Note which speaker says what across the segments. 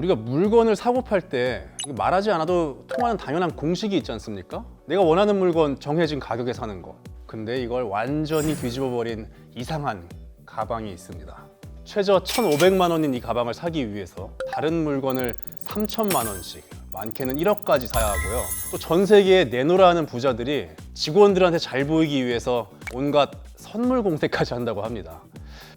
Speaker 1: 우리가 물건을 사고 팔 때 말하지 않아도 통하는 당연한 공식이 있지 않습니까? 내가 원하는 물건 정해진 가격에 사는 거. 근데 이걸 완전히 뒤집어버린 이상한 가방이 있습니다. 최저 1,500만 원인 이 가방을 사기 위해서 다른 물건을 3천만 원씩, 많게는 1억까지 사야 하고요. 또 전 세계에 내놓으라 하는 부자들이 직원들한테 잘 보이기 위해서 온갖 선물 공세까지 한다고 합니다.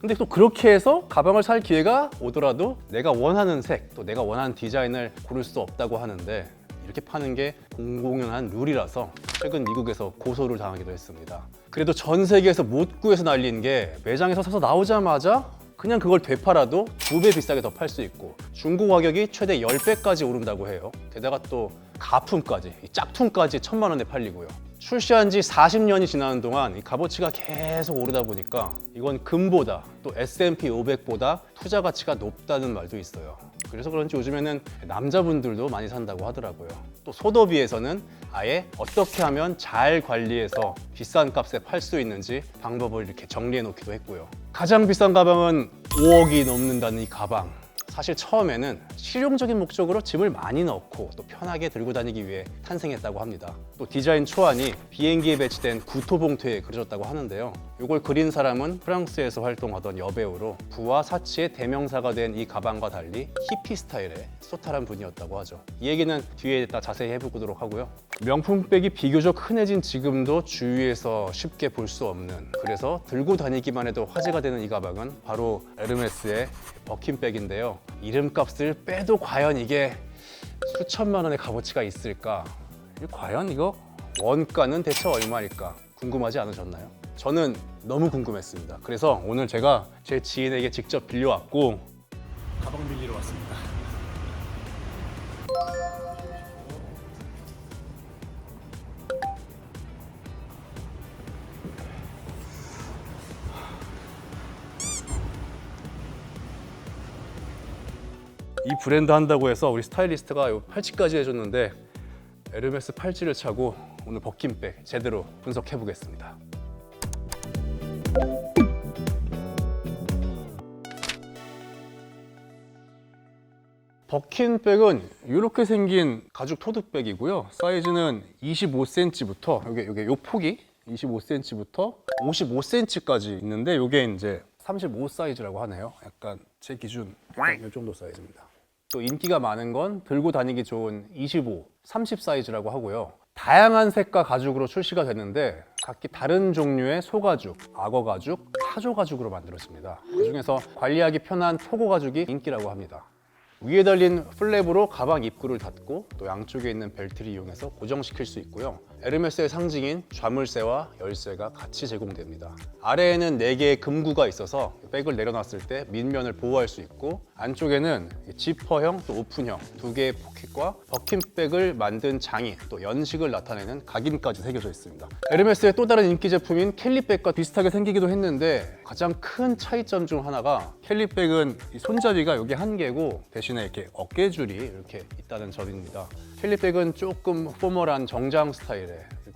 Speaker 1: 근데 또 그렇게 해서 가방을 살 기회가 오더라도 내가 원하는 색, 또 내가 원하는 디자인을 고를 수 없다고 하는데, 이렇게 파는 게 공공연한 룰이라서 최근 미국에서 고소를 당하기도 했습니다. 그래도 전 세계에서 못 구해서 날린 게 매장에서 사서 나오자마자 그냥 그걸 되팔아도 2배 비싸게 더 팔 수 있고, 중고 가격이 최대 10배까지 오른다고 해요. 게다가 또 가품까지, 이 짝퉁까지 1,000만 원에 팔리고요. 출시한 지 40년이 지나는 동안 이 값어치가 계속 오르다 보니까 이건 금보다 또 S&P 500보다 투자 가치가 높다는 말도 있어요. 그래서 그런지 요즘에는 남자분들도 많이 산다고 하더라고요. 또 소더비에서는 아예 어떻게 하면 잘 관리해서 비싼 값에 팔 수 있는지 방법을 이렇게 정리해 놓기도 했고요. 가장 비싼 가방은 5억이 넘는다는 이 가방. 사실 처음에는 실용적인 목적으로 짐을 많이 넣고 또 편하게 들고 다니기 위해 탄생했다고 합니다. 또 디자인 초안이 비행기에 배치된 구토봉투에 그려졌다고 하는데요. 이걸 그린 사람은 프랑스에서 활동하던 여배우로 부와 사치의 대명사가 된 이 가방과 달리 히피 스타일의 소탈한 분이었다고 하죠. 이 얘기는 뒤에 이따 자세히 해보도록 하고요. 명품백이 비교적 흔해진 지금도 주위에서 쉽게 볼 수 없는, 그래서 들고 다니기만 해도 화제가 되는 이 가방은 바로 에르메스의 버킨백인데요. 이름값을 빼도 과연 이게 수천만 원의 값어치가 있을까? 과연 이거 원가는 대체 얼마일까? 궁금하지 않으셨나요? 저는 너무 궁금했습니다. 그래서 오늘 제가 제 지인에게 직접 빌려왔고 가방 빌리러 왔습니다. 이 브랜드 한다고 해서 우리 스타일리스트가 요 팔찌까지 해줬는데, 에르메스 팔찌를 차고 오늘 버킨백 제대로 분석해 보겠습니다. 버킨백은 이렇게 생긴 가죽 토드백이고요. 사이즈는 25cm부터 요 폭이 25cm부터 55cm까지 있는데, 요게 이제 35 사이즈라고 하네요. 약간 제 기준 이 정도 사이즈입니다. 또 인기가 많은 건 들고 다니기 좋은 25, 30 사이즈라고 하고요. 다양한 색과 가죽으로 출시가 됐는데 각기 다른 종류의 소가죽, 악어가죽, 타조가죽으로 만들어집니다. 그중에서 관리하기 편한 토고가죽이 인기라고 합니다. 위에 달린 플랩으로 가방 입구를 닫고 또 양쪽에 있는 벨트를 이용해서 고정시킬 수 있고요. 에르메스의 상징인 좌물쇠와 열쇠가 같이 제공됩니다. 아래에는 4개의 금구가 있어서 백을 내려놨을 때 밑면을 보호할 수 있고, 안쪽에는 지퍼형 또 오픈형 2개의 포켓과 버킨백을 만든 장이 또 연식을 나타내는 각인까지 새겨져 있습니다. 에르메스의 또 다른 인기 제품인 캘리백과 비슷하게 생기기도 했는데, 가장 큰 차이점 중 하나가 캘리백은 이 손잡이가 여기 1개고 대신에 이렇게 어깨줄이 이렇게 있다는 점입니다. 캘리백은 조금 포멀한 정장 스타일의,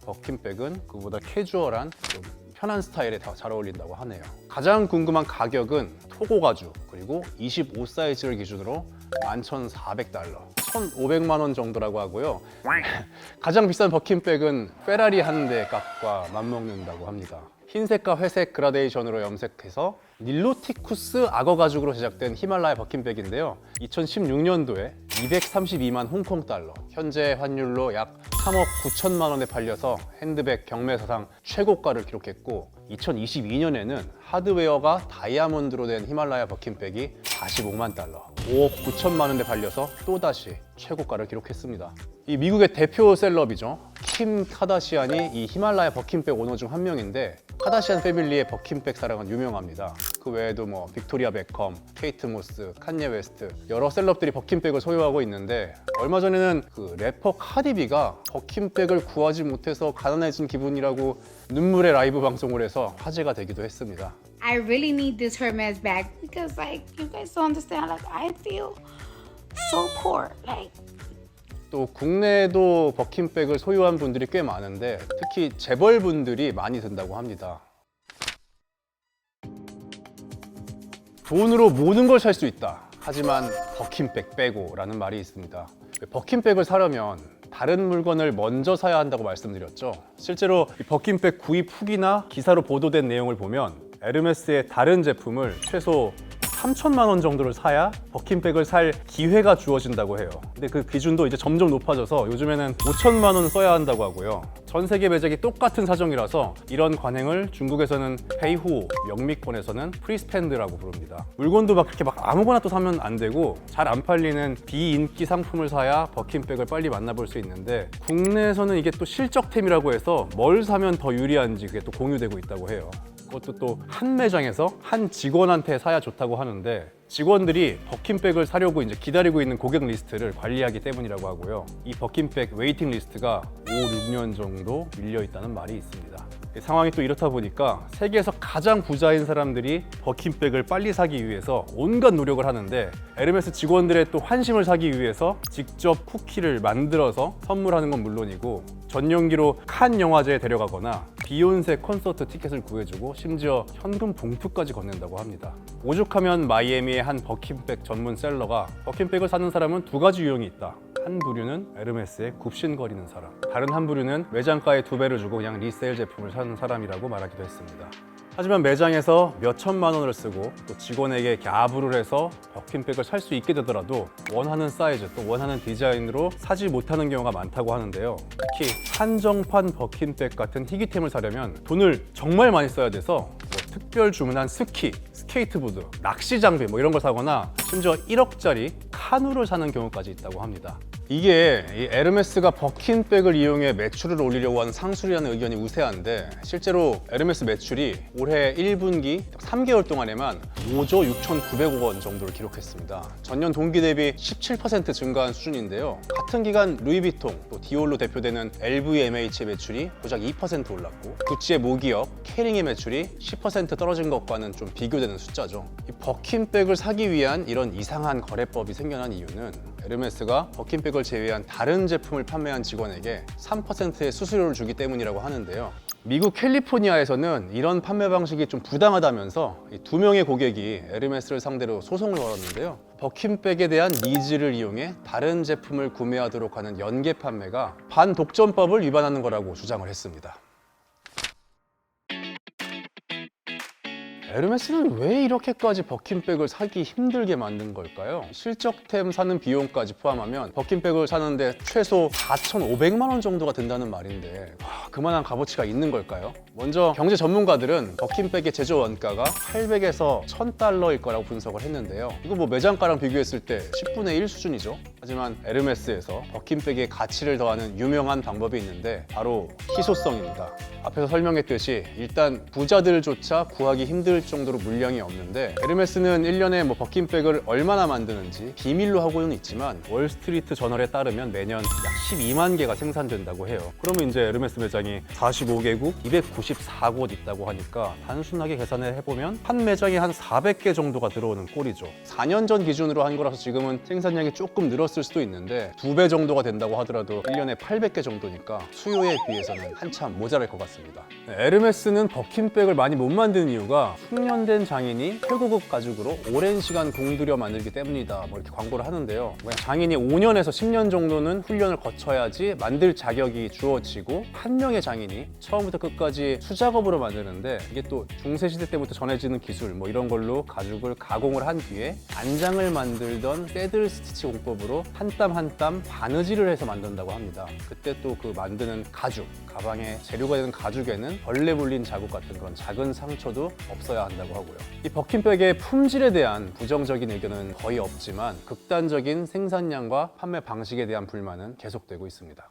Speaker 1: 버킨백은 그보다 캐주얼한 좀 편한 스타일에 더 잘 어울린다고 하네요. 가장 궁금한 가격은 토고 가죽 그리고 25 사이즈를 기준으로 11,400달러, 1,500만 원 정도라고 하고요. 가장 비싼 버킨백은 페라리 한 대 값과 맞먹는다고 합니다. 흰색과 회색 그라데이션으로 염색해서 닐로티쿠스 악어 가죽으로 제작된 히말라야 버킨백인데요. 2016년도에 232만 홍콩 달러, 현재 환율로 약 3억 9천만 원에 팔려서 핸드백 경매사상 최고가를 기록했고, 2022년에는 하드웨어가 다이아몬드로 된 히말라야 버킨백이 45만 달러, 5억 9천만 원에 팔려서 또다시 최고가를 기록했습니다. 이 미국의 대표 셀럽이죠. 킴 카다시안이 이 히말라야 버킨백 오너 중 한 명인데, 카다시안 패밀리의 버킨백 사랑은 유명합니다. 그 외에도 뭐 빅토리아 베컴, 케이트 모스, 칸예 웨스트 여러 셀럽들이 버킨백을 소유하고 있는데, 얼마 전에는 그 래퍼 카디비가 버킨백을 구하지 못해서 가난해진 기분이라고 눈물의 라이브 방송을 해서 화제가 되기도 했습니다.
Speaker 2: I really need this Hermes bag because like you guys don't understand, like I feel so poor. Like
Speaker 1: 또 국내에도 버킨백을 소유한 분들이 꽤 많은데 특히 재벌분들이 많이 든다고 합니다. 돈으로 모든 걸 살 수 있다. 하지만 버킨백 빼고라는 말이 있습니다. 버킨백을 사려면 다른 물건을 먼저 사야 한다고 말씀드렸죠. 실제로 이 버킨백 구입 후기나 기사로 보도된 내용을 보면 에르메스의 다른 제품을 최소 3천만 원 정도를 사야 버킨백을 살 기회가 주어진다고 해요. 근데 그 기준도 이제 점점 높아져서 요즘에는 5천만 원 써야 한다고 하고요. 전 세계 매장이 똑같은 사정이라서 이런 관행을 중국에서는 페이호, 영미권에서는 프리스펜드라고 부릅니다. 물건도 막 그렇게 막 아무거나 또 사면 안 되고 잘 안 팔리는 비인기 상품을 사야 버킨백을 빨리 만나볼 수 있는데 국내에서는 이게 또 실적템이라고 해서 뭘 사면 더 유리한지 그게 또 공유되고 있다고 해요. 그것도 또 한 매장에서 한 직원한테 사야 좋다고 하는데 직원들이 버킨백을 사려고 이제 기다리고 있는 고객 리스트를 관리하기 때문이라고 하고요. 이 버킨백 웨이팅 리스트가 5, 6년 정도 밀려 있다는 말이 있습니다. 상황이 또 이렇다 보니까 세계에서 가장 부자인 사람들이 버킨백을 빨리 사기 위해서 온갖 노력을 하는데 에르메스 직원들의 또 환심을 사기 위해서 직접 쿠키를 만들어서 선물하는 건 물론이고 전용기로 칸 영화제에 데려가거나 비욘세 콘서트 티켓을 구해주고 심지어 현금 봉투까지 건넨다고 합니다. 오죽하면 마이애미의 한 버킨백 전문 셀러가 버킨백을 사는 사람은 두 가지 유형이 있다. 한 부류는 에르메스에 굽신거리는 사람, 다른 한 부류는 매장가에 2배를 주고 그냥 리세일 제품을 사는 사람이라고 말하기도 했습니다. 하지만 매장에서 몇 천만 원을 쓰고 또 직원에게 갸부를 해서 버킨백을 살 수 있게 되더라도 원하는 사이즈 또 원하는 디자인으로 사지 못하는 경우가 많다고 하는데요. 특히 한정판 버킨백 같은 희귀템을 사려면 돈을 정말 많이 써야 돼서 뭐 특별 주문한 스키, 스케이트보드, 낚시 장비 뭐 이런 걸 사거나 심지어 1억짜리 카누를 사는 경우까지 있다고 합니다. 이게 이 에르메스가 버킨백을 이용해 매출을 올리려고 하는 상술이라는 의견이 우세한데 실제로 에르메스 매출이 올해 1분기 3개월 동안에만 5조 6,900억 원 정도를 기록했습니다. 전년 동기 대비 17% 증가한 수준인데요. 같은 기간 루이비통, 또 디올로 대표되는 LVMH의 매출이 고작 2% 올랐고 구찌의 모기업 케링의 매출이 10% 떨어진 것과는 좀 비교되는 숫자죠. 이 버킨백을 사기 위한 이런 이상한 거래법이 생겨난 이유는 에르메스가 버킨백을 제외한 다른 제품을 판매한 직원에게 3%의 수수료를 주기 때문이라고 하는데요. 미국 캘리포니아에서는 이런 판매 방식이 좀 부당하다면서 이 2명의 고객이 에르메스를 상대로 소송을 걸었는데요. 버킨백에 대한 니즈를 이용해 다른 제품을 구매하도록 하는 연계 판매가 반독점법을 위반하는 거라고 주장을 했습니다. 에르메스는 왜 이렇게까지 버킨백을 사기 힘들게 만든 걸까요? 실적템 사는 비용까지 포함하면 버킨백을 사는데 최소 4,500만 원 정도가 든다는 말인데 그만한 값어치가 있는 걸까요? 먼저 경제 전문가들은 버킨백의 제조 원가가 800에서 1000달러일 거라고 분석을 했는데요. 이거 뭐 매장가랑 비교했을 때 10분의 1 수준이죠. 하지만 에르메스에서 버킨백의 가치를 더하는 유명한 방법이 있는데 바로 희소성입니다. 앞에서 설명했듯이 일단 부자들조차 구하기 힘들 정도로 물량이 없는데 에르메스는 1년에 뭐 버킨백을 얼마나 만드는지 비밀로 하고는 있지만 월스트리트 저널에 따르면 매년 약 12만 개가 생산된다고 해요. 그러면 이제 에르메스 매장이 45개국 294곳 있다고 하니까 단순하게 계산을 해보면 한 매장에 한 400개 정도가 들어오는 꼴이죠. 4년 전 기준으로 한 거라서 지금은 생산량이 조금 늘었을 수도 있는데 2배 정도가 된다고 하더라도 1년에 800개 정도니까 수요에 비해서는 한참 모자랄 것 같습니다. 에르메스는 버킨백을 많이 못 만드는 이유가 숙련된 장인이 최고급 가죽으로 오랜 시간 공들여 만들기 때문이다 뭐 이렇게 광고를 하는데요. 장인이 5년에서 10년 정도는 훈련을 거쳐야지 만들 자격이 주어지고 한 명의 장인이 처음부터 끝까지 수작업으로 만드는데 이게 또 중세시대 때부터 전해지는 기술 뭐 이런 걸로 가죽을 가공을 한 뒤에 안장을 만들던 새들 스티치 공법으로 한 땀 한 땀 바느질을 해서 만든다고 합니다. 그때 또 그 만드는 가죽, 가방에 재료가 되는 가죽에는 벌레 물린 자국 같은 그런 작은 상처도 없어야 한다고 하고요. 이 버킨백의 품질에 대한 부정적인 의견은 거의 없지만 극단적인 생산량과 판매 방식에 대한 불만은 계속되고 있습니다.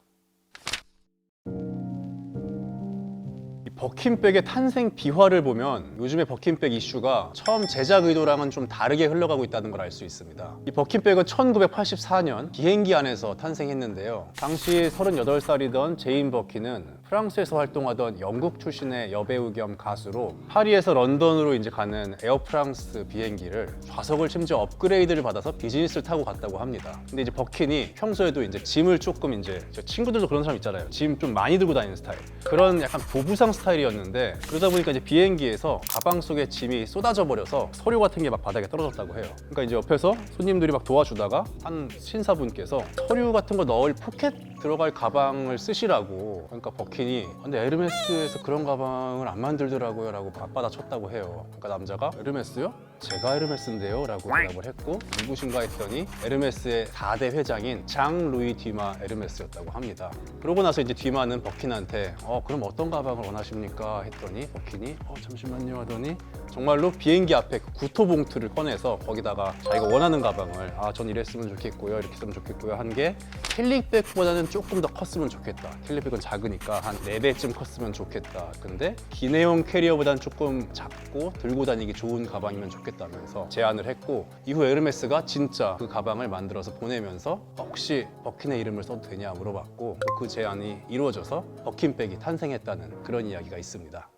Speaker 1: 버킨백의 탄생 비화를 보면 요즘의 버킨백 이슈가 처음 제작 의도랑은 좀 다르게 흘러가고 있다는 걸 알 수 있습니다. 이 버킨백은 1984년 비행기 안에서 탄생했는데요. 당시 38살이던 제인 버킨은 프랑스에서 활동하던 영국 출신의 여배우 겸 가수로 파리에서 런던으로 이제 가는 에어프랑스 비행기를 좌석을 심지어 업그레이드를 받아서 비즈니스를 타고 갔다고 합니다. 근데 이제 버킨이 평소에도 이제 짐을 조금 이제 저 친구들도 그런 사람 있잖아요. 짐 좀 많이 들고 다니는 스타일. 그런 약간 보부상 스타일이었는데 그러다 보니까 이제 비행기에서 가방 속에 짐이 쏟아져 버려서 서류 같은 게 막 바닥에 떨어졌다고 해요. 그러니까 이제 옆에서 손님들이 막 도와주다가 한 신사분께서 서류 같은 거 넣을 포켓 들어갈 가방을 쓰시라고. 그러니까 버킨이 근데 에르메스에서 그런 가방을 안 만들더라고요 라고 맞받아 쳤다고 해요. 그러니까 남자가 에르메스요? 제가 에르메스인데요 라고 대답을 했고 누구신가 했더니 에르메스의 4대 회장인 장 루이 뒤마 에르메스였다고 합니다. 그러고 나서 이제 뒤마는 버킨한테 그럼 어떤 가방을 원하십니까 했더니 버킨이 잠시만요 하더니 정말로 비행기 앞에 그 구토 봉투를 꺼내서 거기다가 자기가 원하는 가방을 전 이랬으면 좋겠고요 이렇게 쓰면 좋겠고요 한 게 캘리백보다는 조금 더 컸으면 좋겠다. 캘리백은 작으니까 한 4배쯤 컸으면 좋겠다. 근데 기내용 캐리어보다는 조금 작고 들고 다니기 좋은 가방이면 좋겠다면서 제안을 했고 이후 에르메스가 진짜 그 가방을 만들어서 보내면서 혹시 버킨의 이름을 써도 되냐 물어봤고 그 제안이 이루어져서 버킨백이 탄생했다는 그런 이야기가 있습니다.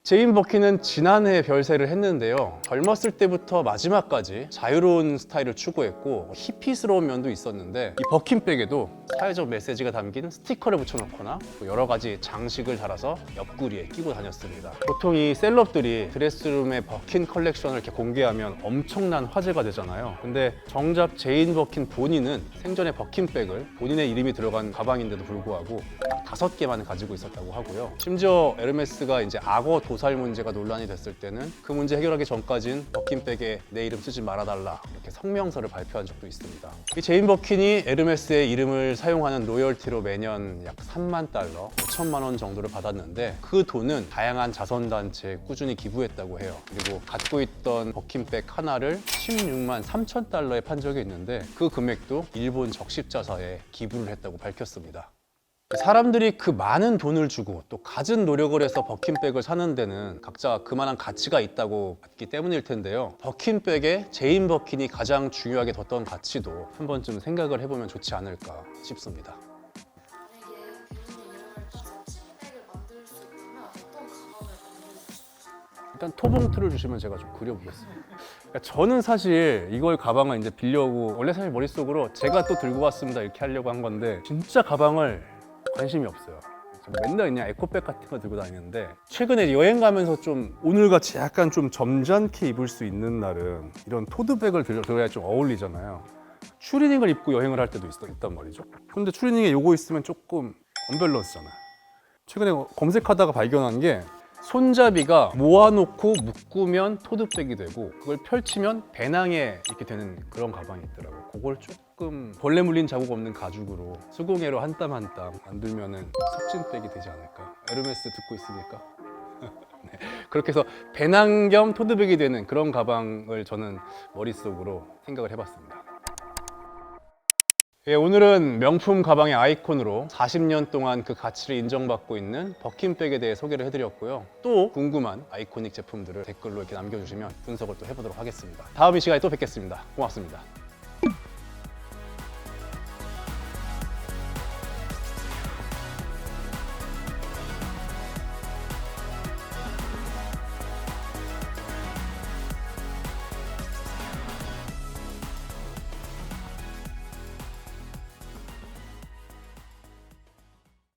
Speaker 1: 제인 버킨은 지난해 별세를 했는데요. 젊었을 때부터 마지막까지 자유로운 스타일을 추구했고 히피스러운 면도 있었는데 이 버킨백에도 사회적 메시지가 담긴 스티커를 붙여놓거나 또 여러 가지 장식을 달아서 옆구리에 끼고 다녔습니다. 보통 이 셀럽들이 드레스룸의 버킨 컬렉션을 이렇게 공개하면 엄청난 화제가 되잖아요. 근데 정작 제인 버킨 본인은 생전에 버킨백을 본인의 이름이 들어간 가방인데도 불구하고 5개만 가지고 있었다고 하고요. 심지어 에르메스가 이제 악어 도살 문제가 논란이 됐을 때는 그 문제 해결하기 전까지는 버킨백에 내 이름 쓰지 말아달라 이렇게 성명서를 발표한 적도 있습니다. 이 제인 버킨이 에르메스의 이름을 사용하는 로열티로 매년 약 3만 달러, 5천만 원 정도를 받았는데 그 돈은 다양한 자선단체에 꾸준히 기부했다고 해요. 그리고 갖고 있던 버킨백 하나를 16만 3천 달러에 판 적이 있는데 그 금액도 일본 적십자사에 기부를 했다고 밝혔습니다. 사람들이 그 많은 돈을 주고 또 갖은 노력을 해서 버킨백을 사는 데는 각자 그만한 가치가 있다고 봤기 때문일 텐데요. 버킨백에 제인 버킨이 가장 중요하게 뒀던 가치도 한 번쯤 생각을 해보면 좋지 않을까 싶습니다. 일단 토봉투를 주시면 제가 좀 그려보겠습니다. 그러니까 저는 사실 이걸 가방을 이제 빌려고 원래 사실 머릿속으로 제가 또 들고 왔습니다 이렇게 하려고 한 건데 진짜 가방을 관심이 없어요. 맨날 그냥 에코백 같은 거 들고 다니는데 최근에 여행 가면서 좀 오늘같이 약간 좀 점잖게 입을 수 있는 날은 이런 토드백을 들어야 좀 어울리잖아요. 추리닝을 입고 여행을 할 때도 있단 말이죠. 근데 추리닝에 요거 있으면 조금 언밸런스잖아요. 최근에 검색하다가 발견한 게 손잡이가 모아놓고 묶으면 토드백이 되고 그걸 펼치면 배낭에 이렇게 되는 그런 가방이 있더라고요. 그걸 조금 벌레 물린 자국 없는 가죽으로 수공예로 한 땀 한 땀 만들면은 섭진백이 되지 않을까. 에르메스 듣고 있으니까. 네. 그렇게 해서 배낭 겸 토드백이 되는 그런 가방을 저는 머릿속으로 생각을 해봤습니다. 예, 오늘은 명품 가방의 아이콘으로 40년 동안 그 가치를 인정받고 있는 버킨백에 대해 소개를 해드렸고요. 또 궁금한 아이코닉 제품들을 댓글로 이렇게 남겨주시면 분석을 또 해보도록 하겠습니다. 다음 이 시간에 또 뵙겠습니다. 고맙습니다.